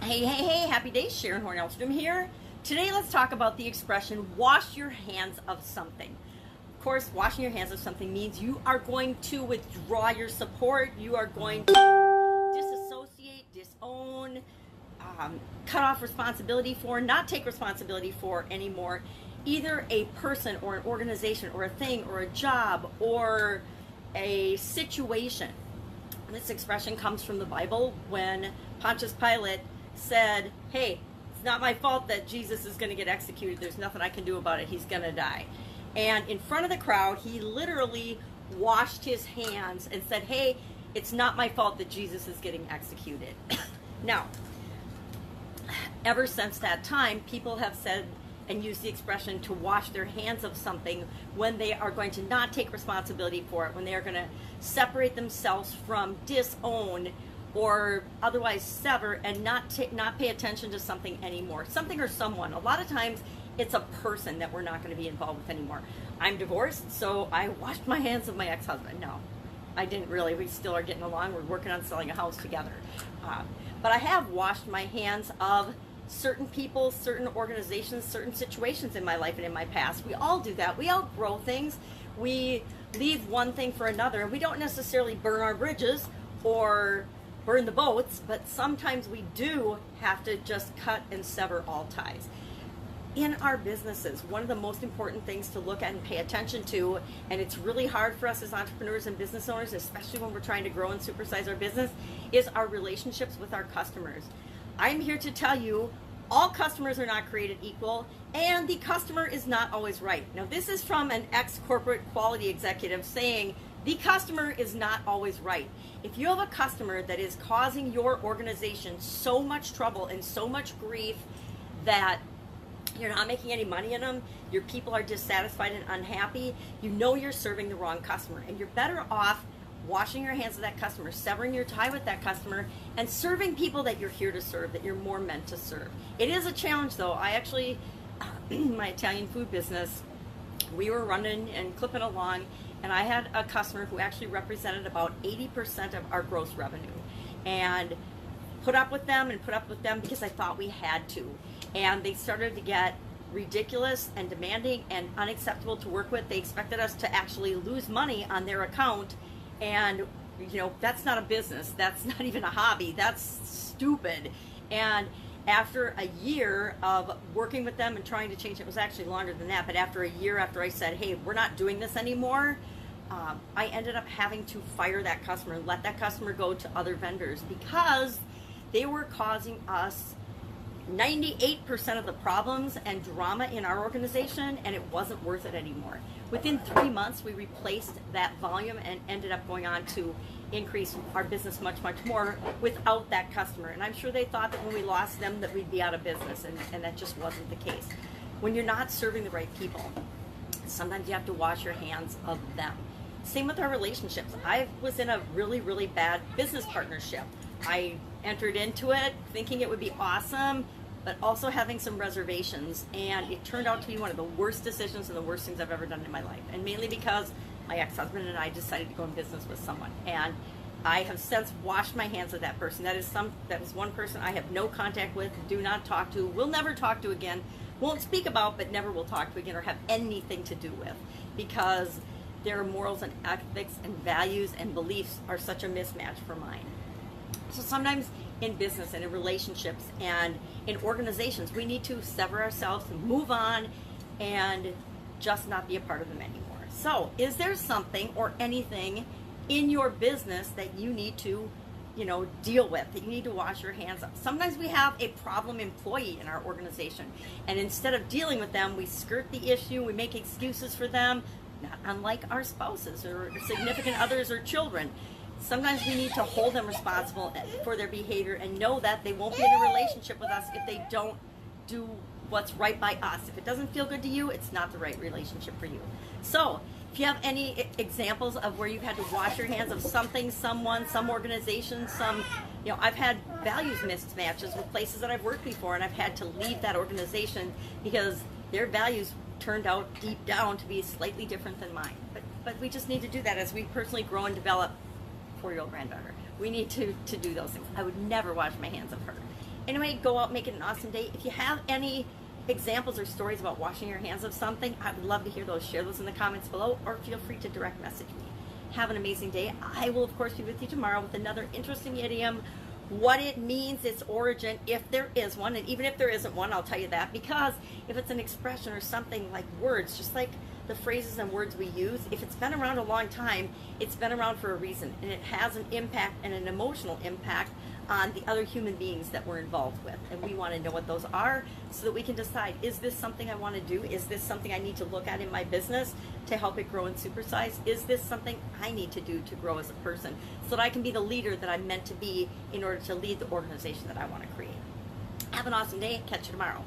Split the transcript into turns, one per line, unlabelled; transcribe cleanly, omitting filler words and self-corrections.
Hey, happy days, Sharon Horne-Ellstrom here. Today let's talk about the expression, wash your hands of something. Of course, washing your hands of something means you are going to withdraw your support, you are going to disassociate, disown, cut off responsibility for, not take responsibility for anymore, either a person or an organization or a thing or a job or a situation. This expression comes from the Bible when Pontius Pilate said, hey, it's not my fault that Jesus is going to get executed. There's nothing I can do about it. He's going to die. And in front of the crowd, he literally washed his hands and said, hey, it's not my fault that Jesus is getting executed. Now, ever since that time, people have said and use the expression to wash their hands of something when they are going to not take responsibility for it, when they are going to separate themselves from, disown, or otherwise sever and not pay attention to something anymore. Something or someone. A lot of times it's a person that we're not going to be involved with anymore. I'm divorced, so I washed my hands of my ex-husband. No, I didn't really. We still are getting along. We're working on selling a house together. But I have washed my hands of certain people, certain organizations, certain situations in my life and in my past. We all do that. We all grow things. We leave one thing for another, and we don't necessarily burn our bridges or burn the boats, but sometimes we do have to just cut and sever all ties. In our businesses, one of the most important things to look at and pay attention to, and it's really hard for us as entrepreneurs and business owners, especially when we're trying to grow and supersize our business, is our relationships with our customers. I'm here to tell you all customers are not created equal, and the customer is not always right. Now, this is from an ex-corporate quality executive saying the customer is not always right. If you have a customer that is causing your organization so much trouble and so much grief that you're not making any money in them, your people are dissatisfied and unhappy, you know you're serving the wrong customer, and you're better off washing your hands of that customer, severing your tie with that customer, and serving people that you're here to serve, that you're more meant to serve. It is a challenge, though. I actually, my Italian food business, we were running and clipping along, and I had a customer who actually represented about 80% of our gross revenue, and put up with them because I thought we had to. And they started to get ridiculous and demanding and unacceptable to work with. They expected us to actually lose money on their account. And, you know, that's not a business. That's not even a hobby. That's stupid. And after a year of working with them and trying to change, it was actually longer than that, but after a year after I said, hey, we're not doing this anymore, I ended up having to fire that customer and let that customer go to other vendors because they were causing us 98% of the problems and drama in our organization, and it wasn't worth it anymore. Within 3 months, we replaced that volume and ended up going on to increase our business much more without that customer. And I'm sure they thought that when we lost them that we'd be out of business, and that just wasn't the case. When you're not serving the right people, sometimes you have to wash your hands of them. Same with our relationships. I was in a really bad business partnership. I entered into it thinking it would be awesome, but also having some reservations, and it turned out to be one of the worst decisions and the worst things I've ever done in my life, and mainly because my ex-husband and I decided to go in business with someone, and I have since washed my hands of that person. That was one person I have no contact with, do not talk to, will never talk to again, won't speak about, but never will talk to again or have anything to do with, because their morals and ethics and values and beliefs are such a mismatch for mine. So sometimes in business and in relationships and in organizations, we need to sever ourselves and move on and just not be a part of them anymore. So is there something or anything in your business that you need to, deal with, that you need to wash your hands of? Sometimes we have a problem employee in our organization, and instead of dealing with them, we skirt the issue, we make excuses for them, not unlike our spouses or significant others or children. Sometimes we need to hold them responsible for their behavior and know that they won't be in a relationship with us if they don't do what's right by us. If it doesn't feel good to you, it's not the right relationship for you. So if you have any examples of where you've had to wash your hands of something, someone, some organization, I've had values mismatches with places that I've worked before, and I've had to leave that organization because their values turned out deep down to be slightly different than mine. But we just need to do that as we personally grow and develop. 4-year-old granddaughter. We need to do those things. I would never wash my hands of her. Anyway, go out, make it an awesome day. If you have any examples or stories about washing your hands of something, I would love to hear those. Share those in the comments below, or feel free to direct message me. Have an amazing day. I will, of course, be with you tomorrow with another interesting idiom, what it means, its origin, if there is one, and even if there isn't one, I'll tell you that, because if it's an expression or something like words, just like the phrases and words we use, if it's been around a long time, it's been around for a reason, and it has an impact and an emotional impact on the other human beings that we're involved with, and we want to know what those are so that we can decide, is this something I want to do? Is this something I need to look at in my business to help it grow and supersize? Is this something I need to do to grow as a person so that I can be the leader that I'm meant to be in order to lead the organization that I want to create? Have an awesome day. Catch you tomorrow.